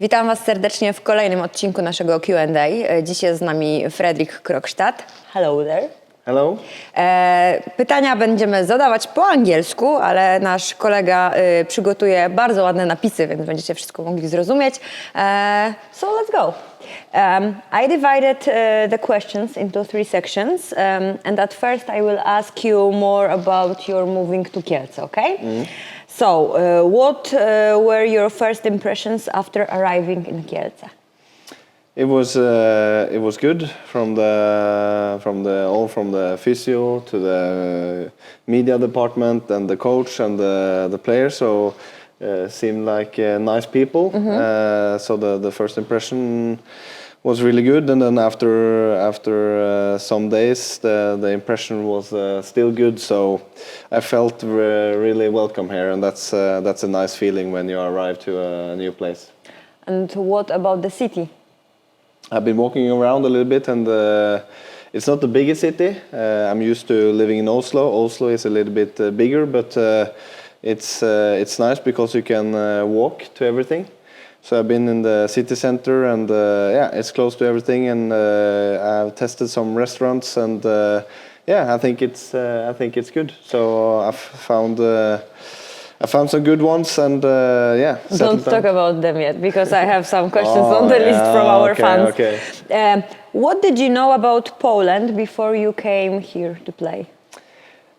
Witam Was serdecznie w kolejnym odcinku naszego Q&A. Dziś jest z nami Fredrik Krogstad. Hello there. Hello. Pytania będziemy zadawać po angielsku, ale nasz kolega przygotuje bardzo ładne napisy, więc będziecie wszystko mogli zrozumieć. So let's go. I divided the questions into 3 sections, and at first I will ask you more about your moving to Kielce, okay? So, what were your first impressions after arriving in Kielce? It was good from the physio to the media department and the coach and the players. So seemed like nice people. So the first impression was really good, and then after some days the impression was still good. So I felt really welcome here, and that's a nice feeling when you arrive to a new place. And what about the city? I've been walking around a little bit, and it's not the biggest city. I'm used to living in Oslo. Oslo is a little bit bigger, but it's nice because you can walk to everything. So I've been in the city center, and it's close to everything. And I've tested some restaurants, and I think it's good. So I found some good ones, and Don't talk about them yet, because I have some questions on the list from our fans. Okay. What did you know about Poland before you came here to play?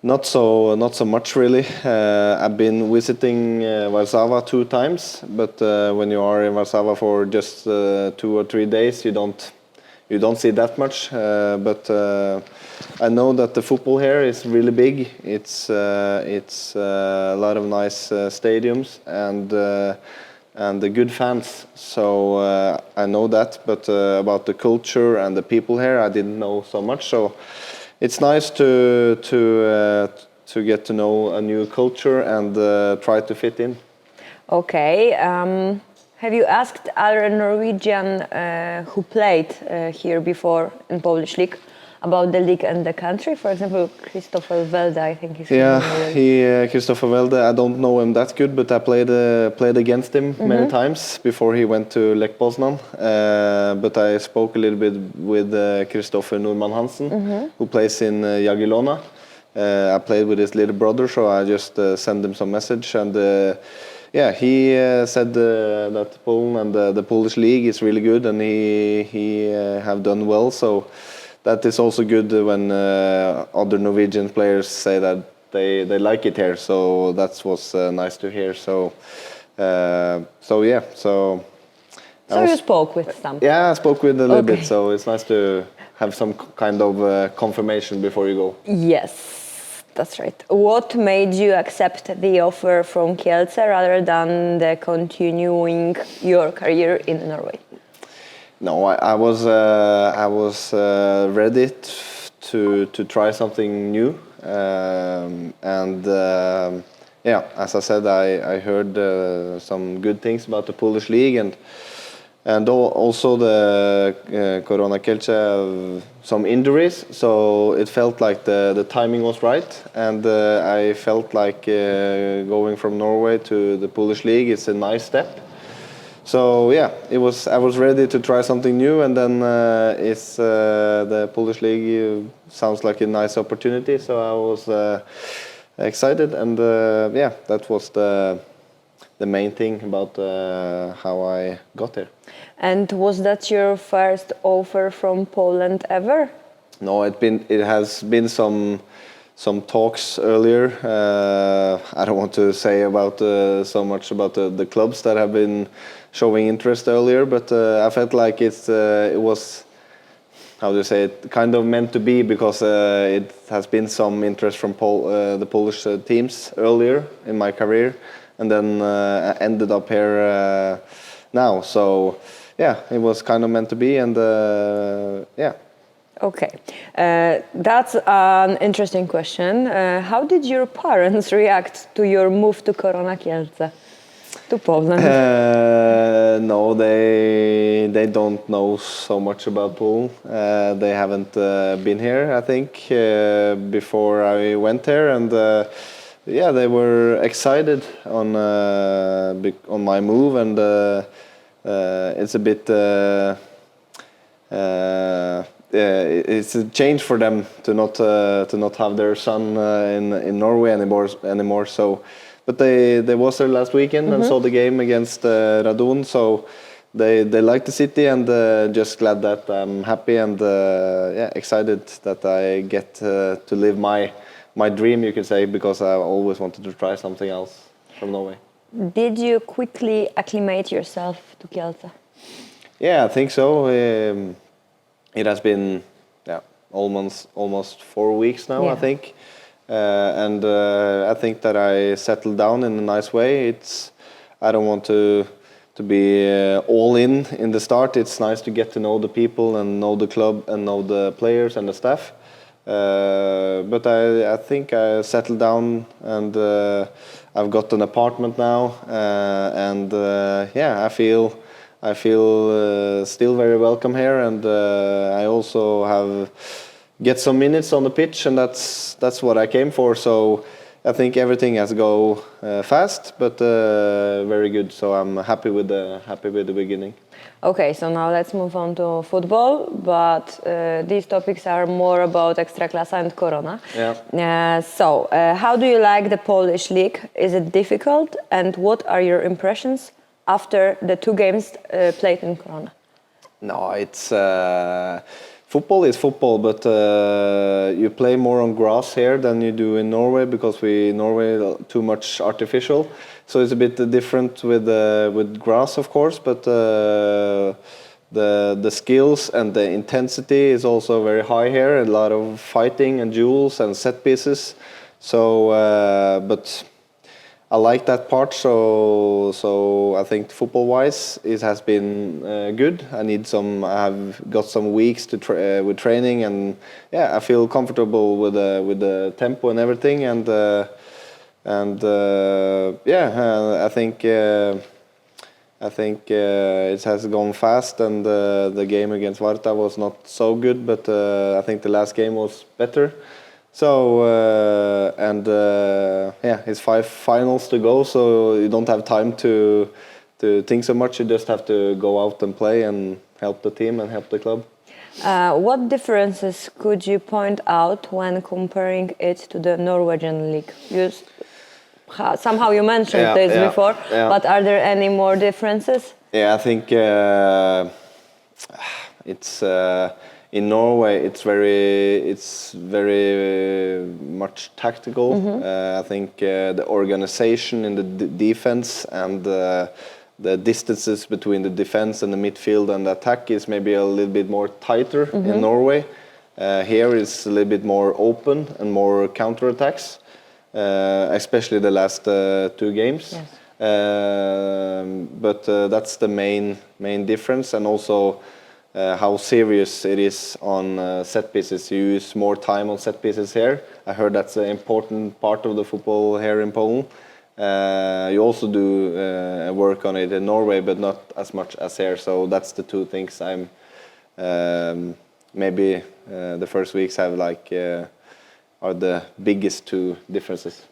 Not so much really. I've been visiting Warsaw 2 times, but when you are in Warsaw for just 2 or 3 days, you don't see that much. But I know that the football here is really big. It's a lot of nice stadiums and the good fans. So I know that, but about the culture and the people here, I didn't know so much. So it's nice to get to know a new culture and try to fit in. Okay. Have you asked other Norwegian who played here before in Polish league about the league and the country? For example, Kristoffer Welde, I think he's Kristoffer Welde. I don't know him that good, but I played against him many times before he went to Lech Poznan. But I spoke a little bit with Kristoffer Norman Hansen, who plays in Jagiellona. I played with his little brother, so I just sent him some message, and he said that Poland and the Polish league is really good, and he have done well. So that is also good when other Norwegian players say that they like it here. So that was nice to hear. So you spoke with some? Yeah, I spoke with a little bit. So it's nice to have some kind of confirmation before you go. Yes, that's right. What made you accept the offer from Kielce rather than continuing your career in Norway? No, I was ready to try something new, as I said, I heard some good things about the Polish league, and also the koronakielce have some injuries, so it felt like the timing was right, and I felt like going from Norway to the Polish league is a nice step. So I was ready to try something new, and then the Polish league sounds like a nice opportunity. So I was excited, and that was the main thing about how I got here. And was that your first offer from Poland ever? No, it has been some talks earlier. I don't want to say about so much about the clubs that have been showing interest earlier, but I felt like it was, how do you say it, kind of meant to be, because it has been some interest from the Polish teams earlier in my career, and then I ended up here now. So it was kind of meant to be, and Okay, that's an interesting question. How did your parents react to your move to koronakielce, to Poland? No, they don't know so much about Poland. They haven't been here, I think, before I went there, and they were excited on my move, and it's a bit. It's a change for them to not have their son in Norway anymore. So, but they was there last weekend and saw the game against Radon. So they like the city, and just glad that I'm happy and excited that I get to live my dream, you could say, because I always wanted to try something else from Norway. Did you quickly acclimate yourself to Kielce? Yeah, I think so. It has been almost 4 weeks now, I think, and I think that I settled down in a nice way. I don't want to be all in the start. It's nice to get to know the people and know the club and know the players and the staff. But I think I settled down, and I've got an apartment now, and I feel still very welcome here, and I also get some minutes on the pitch, and that's what I came for. So I think everything has go fast, but very good. So I'm happy with the beginning. Okay, so now let's move on to football, but these topics are more about Ekstraklasa and Korona. Yeah. So how do you like the Polish league? Is it difficult, and what are your impressions after the 2 games played in Korona? No, it's football is football, but you play more on grass here than you do in Norway, because Norway too much artificial. So it's a bit different with grass, of course, but the skills and the intensity is also very high here. A lot of fighting and duels and set pieces. So, but I like that part. So I think football-wise, it has been good. I have got some weeks to with training, and I feel comfortable with the tempo and everything, and I think it has gone fast, and the game against Varta was not so good, but I think the last game was better. So it's 5 finals to go, so you don't have time to think so much. You just have to go out and play and help the team and help the club. What differences could you point out when comparing it to the Norwegian league? Somehow you mentioned this before, but are there any more differences? Yeah, I think it's in Norway. It's very much tactical. I think the organization in the defense and the distances between the defense and the midfield and the attack is maybe a little bit more tighter in Norway. Here it's a little bit more open and more counterattacks. Especially the last 2 games. Yes. But that's the main difference, and also how serious it is on set pieces. You use more time on set pieces here. I heard that's an important part of the football here in Poland. You also do work on it in Norway, but not as much as here. So that's the 2 things I'm maybe the first weeks have are the biggest 2 differences.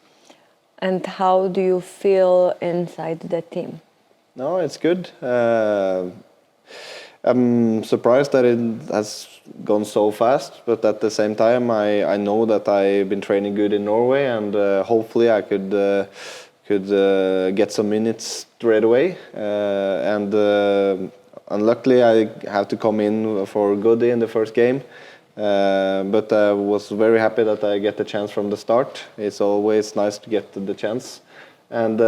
And how do you feel inside the team? No, it's good. I'm surprised that it has gone so fast, but at the same time, I know that I've been training good in Norway, and hopefully I could get some minutes straight away. Unluckily, I have to come in for Goody in the first game. But I was very happy that I get the chance from the start. It's always nice to get the chance, and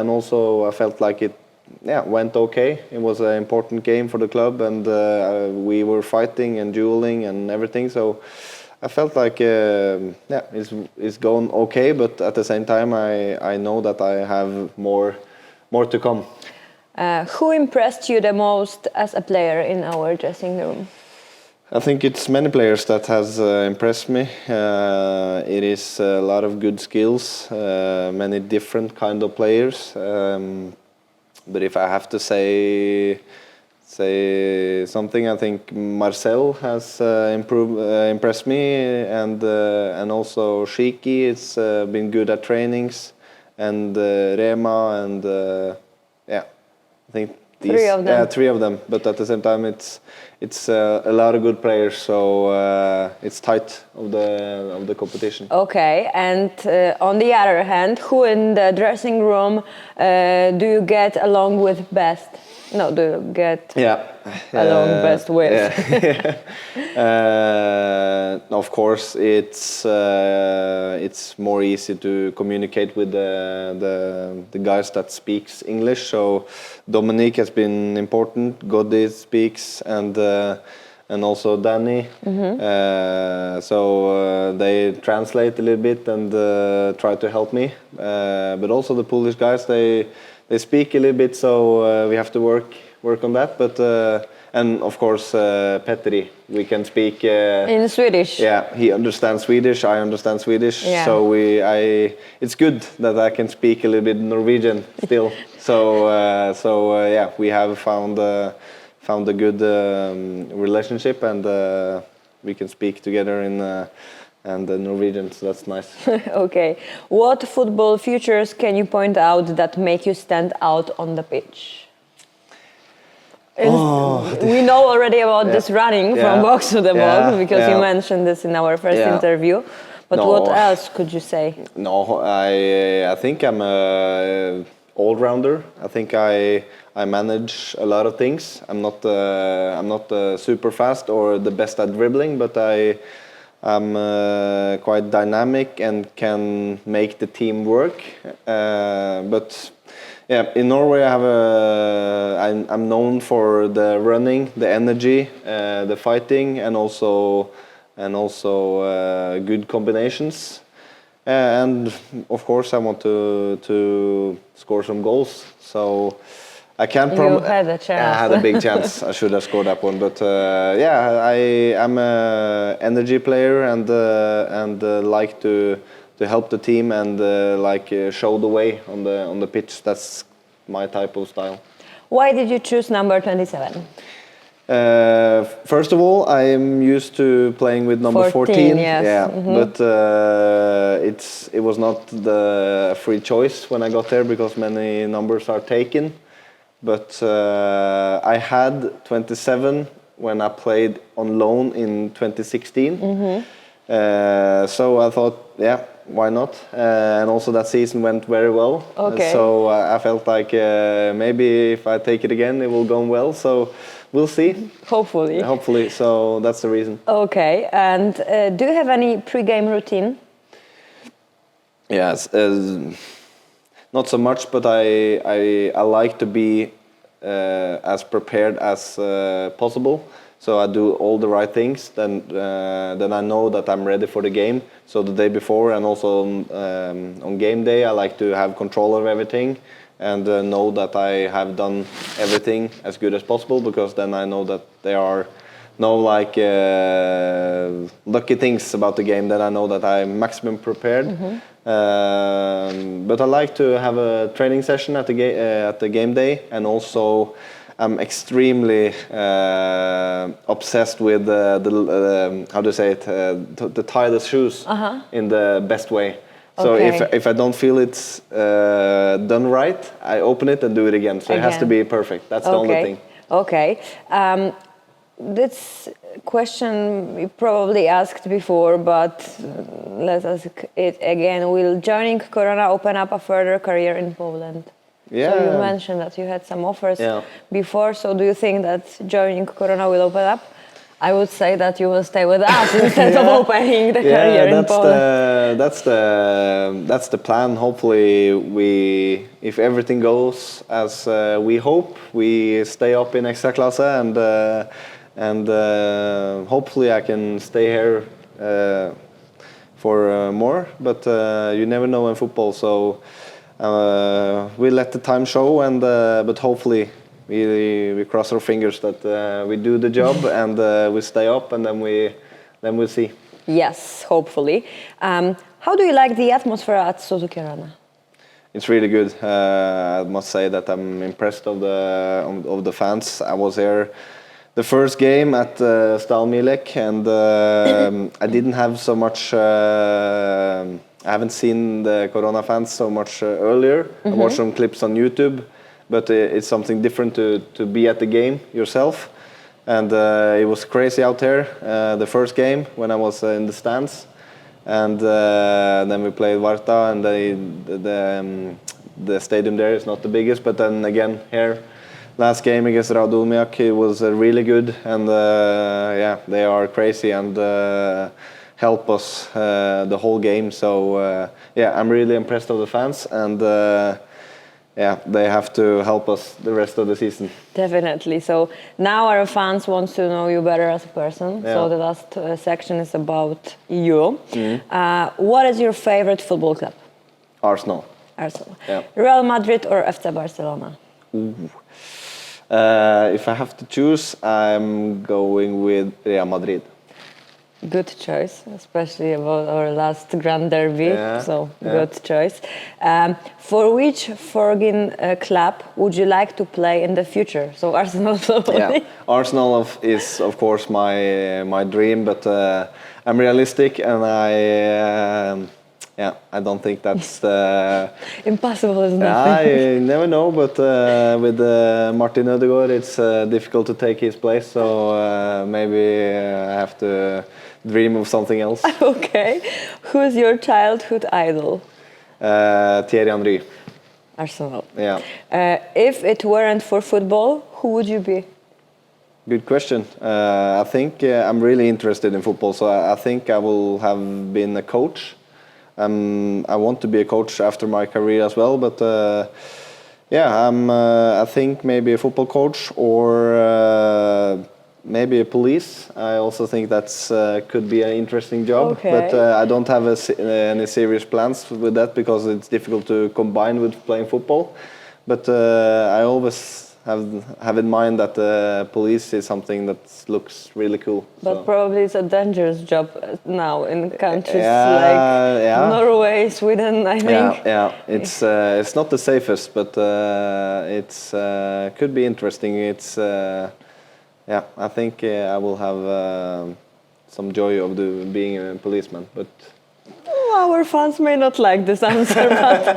also I felt like it went okay. It was an important game for the club, and we were fighting and dueling and everything. So I felt like it's going okay, but at the same time I know that I have more to come. Who impressed you the most as a player in our dressing room? I think it's many players that has impressed me. It is a lot of good skills, many different kind of players. But if I have to say something, I think Marcel has impressed me, and also Shiki has been good at trainings, and Rema, and I think Three of them. Yeah, 3 of them. But at the same time, it's a lot of good players, so it's tight of the competition. Okay, and on the other hand, who in the dressing room do you get along with best? No, do you get along best with? Yeah. Of course, it's more easy to communicate with the guys that speaks English. So Dominique has been important. Godi speaks, and also Danny. So they translate a little bit and try to help me. But also the Polish guys, they speak a little bit, so we have to work on that. But and of course Petteri, we can speak in Swedish. Yeah, he understands Swedish. I understand Swedish. Yeah. So it's good that I can speak a little bit Norwegian still. So yeah, we have found a good relationship, and we can speak together in Norwegian, so that's nice. Okay. What football features can you point out that make you stand out on the pitch? We know already about this running from box to the box, because you mentioned this in our first interview. But what else could you say? No, I think I'm a all-rounder. I think I manage a lot of things. I'm not super fast or the best at dribbling, but I'm quite dynamic and can make the team work. But yeah, in Norway I'm known for the running, the energy, the fighting, and also good combinations. And of course I want to score some goals. So I can't promise. You had a chance. I had a big chance. I should have scored that one, but yeah, I'm a energy player and like to help the team and show the way on the pitch. That's my type of style. Why did you choose number 27? First of all, I'm used to playing with number 14. Yes. Yeah, but it was not the free choice when I got there because many numbers are taken. But I had 27 when I played on loan in 2016. So I thought, yeah, why not? And also that season went very well. Okay. So I felt like maybe if I take it again, it will go well. So we'll see. Hopefully. Hopefully. So that's the reason. Okay. And do you have any pre-game routine? Yes. Not so much, but I like to be as prepared as possible. So I do all the right things. Then I know that I'm ready for the game. So the day before and also on game day, I like to have control of everything and know that I have done everything as good as possible, because then I know that there are no lucky things about the game. Then I know that I'm maximum prepared. But I like to have a training session at the game day, and also I'm extremely obsessed with how to say it, to tie the shoes in the best way. So if I don't feel it's done right, I open it and do it again. So it has to be perfect. That's the only thing. Okay. This question we probably asked before, but let's ask it again. Will joining Korona open up a further career in Poland? Yeah. So you mentioned that you had some offers before. So do you think that joining Korona will open up? I would say that you will stay with us instead of opening the career in Poland. That's the plan. Hopefully, if everything goes as we hope, we stay up in Extraklasse, and hopefully I can stay here for more. But you never know in football, so we let the time show, and but hopefully we cross our fingers that we do the job and we stay up, and then we'll see. Yes, hopefully. How do you like the atmosphere at Suzuki Arena? It's really good. I must say that I'm impressed of the fans. I was there the first game at Stalmilek, and I didn't have so much. I haven't seen the Korona fans so much earlier. I watched some clips on YouTube, but it's something different to be at the game yourself. And it was crazy out there, the first game when I was in the stands. And then we played Varta, and the stadium there is not the biggest, but then again here, last game against Radomiak, it was really good, and yeah, they are crazy and help us the whole game. So yeah, I'm really impressed of the fans, and yeah, they have to help us the rest of the season. Definitely. So now our fans want to know you better as a person. Yeah. So the last section is about you. What is your favorite football club? Arsenal. Arsenal. Yeah. Real Madrid or FC Barcelona? If I have to choose, I'm going with Real Madrid. Good choice, especially about our last Grand Derby. Yeah, So yeah. good choice. For which foreign club would you like to play in the future? So Arsenal. Yeah, Arsenal is of course my dream, but I'm realistic, and I don't think that's Impossible is nothing. I never know, but with Martin Ødegaard, it's difficult to take his place. So maybe I have to dream of something else. Okay. Who's your childhood idol? Thierry Henry. Arsenal. Yeah. If it weren't for football, who would you be? Good question. I think I'm really interested in football, so I think I will have been a coach. I want to be a coach after my career as well, but yeah, I think maybe a football coach or maybe a police. I also think that's could be an interesting job, Okay. but I don't have any serious plans with that because it's difficult to combine with playing football. But I always have in mind that police is something that looks really cool. But so. probably it's a dangerous job now in countries Yeah. Norway, Sweden, I think. Yeah. It's not the safest, but it's could be interesting. It's yeah. I think I will have some joy of being a policeman, but. Our fans may not like this answer, but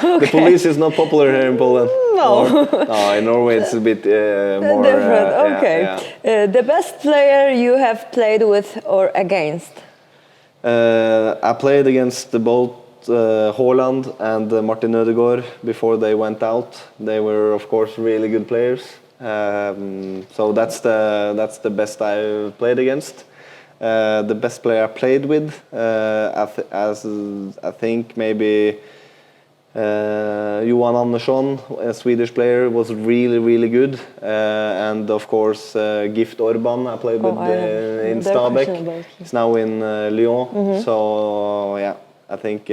okay. The police is not popular here in Poland. No. No, in Norway it's a bit more different. Okay. Yeah. The best player you have played with or against? I played against both Haaland and Martin Ødegaard before they went out. They were of course really good players. So that's the best I've played against. The best player I played with, I think maybe Johan Andersson, a Swedish player, was really good. And of course Gift Orban I played with in Stabæk. He's now in Lyon. So yeah, I think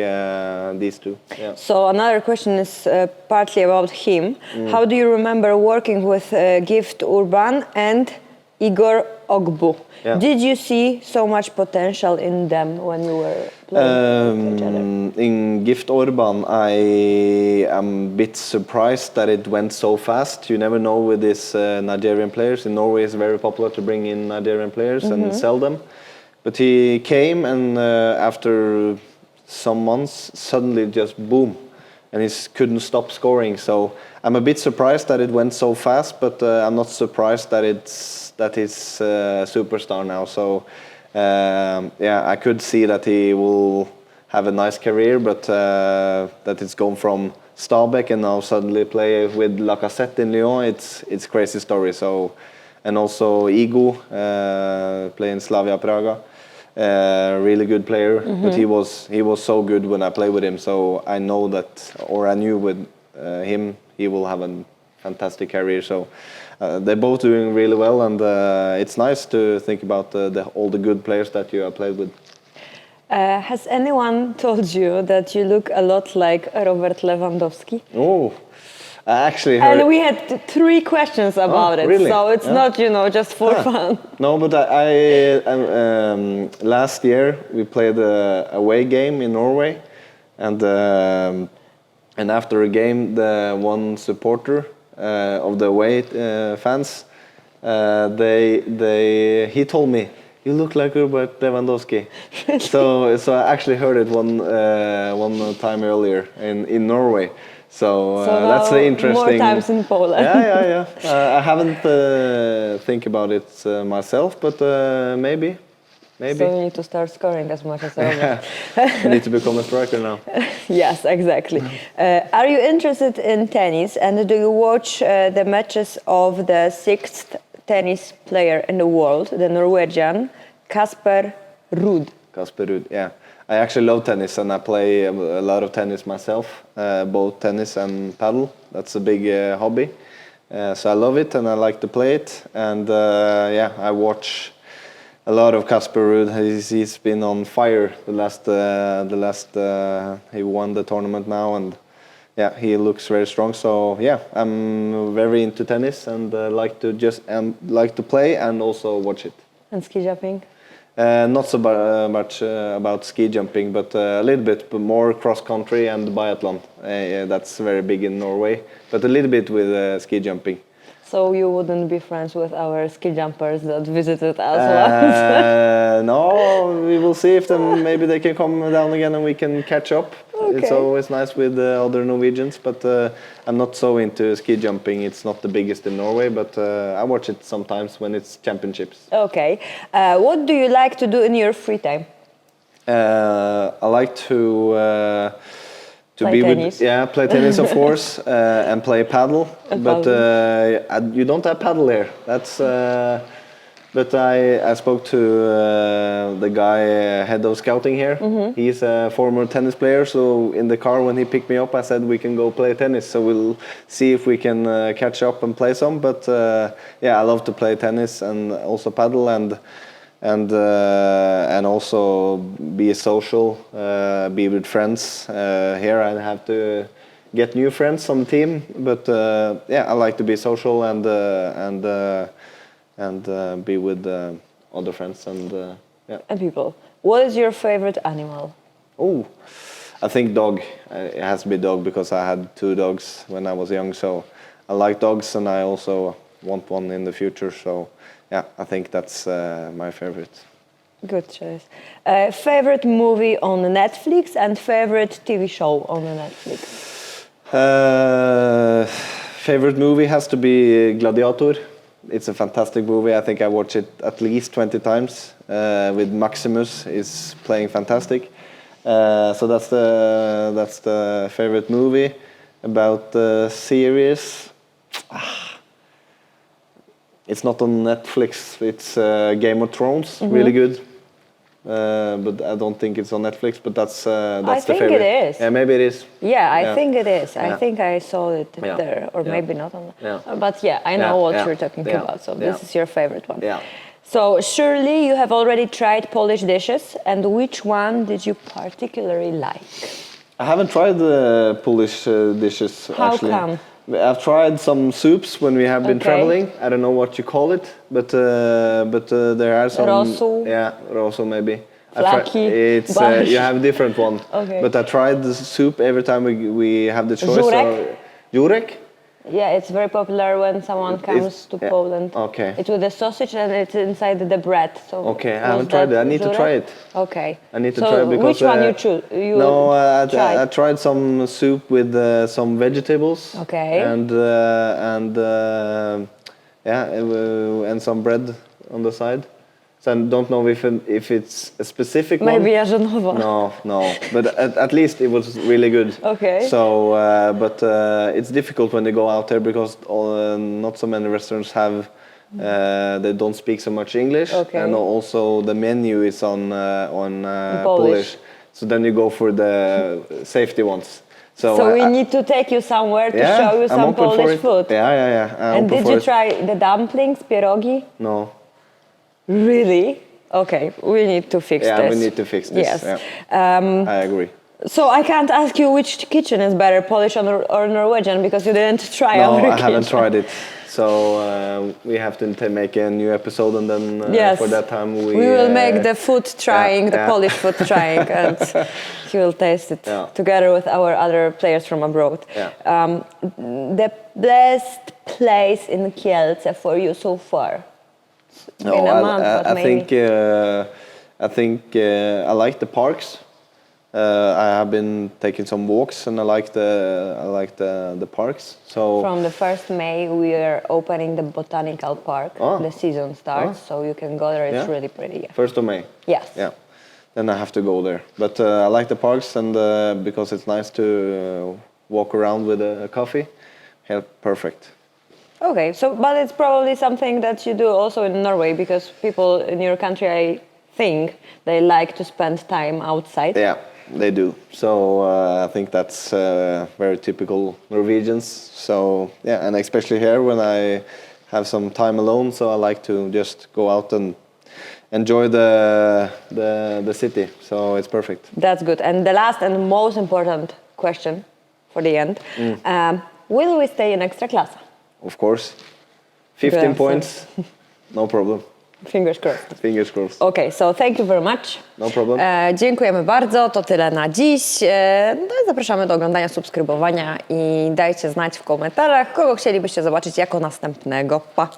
these two. Yeah. So another question is partly about him. How do you remember working with Gift Urban and Igor Ogbu? Yeah. Did you see so much potential in them when you were playing with each other? In Gift Orban, I am a bit surprised that it went so fast. You never know with these Nigerian players. In Norway, it's very popular to bring in Nigerian players and sell them. But he came, and after some months, suddenly just boom, and he couldn't stop scoring. So I'm a bit surprised that it went so fast, but I'm not surprised that he's a superstar now. So yeah, I could see that he will have a nice career, but that it's gone from Stabæk and now suddenly play with Lacazette in Lyon. It's crazy story. So, and also Igo playing Slavia Praga. Really good player, but he was so good when I played with him. So I know that, or I knew with him, he will have a fantastic career. So they're both doing really well, and it's nice to think about all the good players that you have played with. Has anyone told you that you look a lot like Robert Lewandowski? Oh, I actually heard. And we had 3 questions about it, really? so it's not, just for fun. No, but I last year we played a away game in Norway, and after a game, the one supporter of the away fans, he told me, "You look like Robert Lewandowski." So I actually heard it one time earlier in Norway. So that's the interesting. More times in Poland. Yeah. I haven't think about it myself, but maybe. So you need to start scoring as much as Robert. I need to become a striker now. Yes, exactly. Are you interested in tennis, and do you watch the matches of the sixth tennis player in the world, the Norwegian, Casper Ruud? Casper Ruud, yeah. I actually love tennis, and I play a lot of tennis myself, both tennis and paddle. That's a big hobby. So I love it, and I like to play it. And I watch a lot of Casper Ruud. He's been on fire the last. He won the tournament now, and yeah, he looks very strong. So yeah, I'm very into tennis and like to play and also watch it. And ski jumping? Not so much about ski jumping, but a little bit more cross country and biathlon. That's very big in Norway, but a little bit with ski jumping. So you wouldn't be friends with our ski jumpers that visited us once? No, we will see if maybe they can come down again and we can catch up. Okay. It's always nice with other Norwegians, but I'm not so into ski jumping. It's not the biggest in Norway, but I watch it sometimes when it's championships. Okay. What do you like to do in your free time? I like to play tennis. Play tennis of course, and play paddle. But you don't have paddle here. That's. But I spoke to the guy head of scouting here. Mm-hmm. He's a former tennis player. So in the car when he picked me up, I said we can go play tennis. So we'll see if we can catch up and play some. But I love to play tennis and also paddle and also be social, be with friends. Here I have to get new friends on the team, but I like to be social and be with other friends and And people. What is your favorite animal? Oh, I think dog. It has to be dog because I had 2 dogs when I was young. So I like dogs, and I also want one in the future. So. Yeah, I think that's my favorite. Good choice. Favorite movie on Netflix and favorite TV show on Netflix? Favorite movie has to be Gladiator. It's a fantastic movie. I think I watch it at least 20 times. With Maximus is playing fantastic. So that's the favorite movie. About the series. It's not on Netflix. It's Game of Thrones, really good. But I don't think it's on Netflix. But that's the favorite. I think it is. Yeah, maybe it is. Yeah, I think it is. I think I saw it there, or maybe not on. But I know what you're talking about. So this is your favorite one. Yeah. So surely you have already tried Polish dishes, and which one did you particularly like? I haven't tried the Polish dishes. How come? I've tried some soups when we have been traveling. I don't know what you call it, but there are some. Rosu. Yeah, rosu maybe. Flaki. You have a different one. Okay. But I tried the soup every time we have the choice. Jurek. Jurek? Yeah, it's very popular when someone comes to Poland. Okay. It's with the sausage and it's inside the bread. So okay, I haven't tried it. I need to try it. Okay. I need to try it because. Which one you choose? I tried some soup with some vegetables. Okay. And some bread on the side. So I don't know if it's a specific one. Maybe Jarzynowa. No. But at least it was really good. Okay. So, it's difficult when they go out there because not so many restaurants have. They don't speak so much English, and also the menu is on Polish. So then you go for the safety ones. So we need to take you somewhere to show you some Polish food. Yeah. And did you try the dumplings, pierogi? No. Really? Okay, we need to fix this. Yeah, we need to fix this. Yes. Yeah. I agree. So I can't ask you which kitchen is better, Polish or Norwegian, because you didn't try our kitchen. No, I haven't tried it. So we have to make a new episode, and then for that time we will make the food trying, the Polish food trying, and he will taste it together with our other players from abroad. Yeah. The best place in Kielce for you so far? I think I like the parks. I have been taking some walks, and I like the parks. So From the 1st May, we are opening the botanical park. Oh. The season starts, so you can go there. It's Yeah? really pretty. Yeah. 1st of May. Yes. Yeah, then I have to go there. But I like the parks, and because it's nice to walk around with a coffee. Yeah, perfect. Okay, so but it's probably something that you do also in Norway, because people in your country, I think, they like to spend time outside. Yeah, they do. So I think that's very typical Norwegians. So yeah, and especially here when I have some time alone, so I like to just go out and enjoy the city. So it's perfect. That's good. And the last and most important question for the end: will we stay in Ekstraklasa? Of course, 15 Good points, no problem. Fingers crossed. Fingers crossed. Okay, so thank you very much. No problem. Dziękujemy bardzo, to tyle na dziś. No i zapraszamy do oglądania, subskrybowania i dajcie znać w komentarzach, kogo chcielibyście zobaczyć jako następnego. Pa!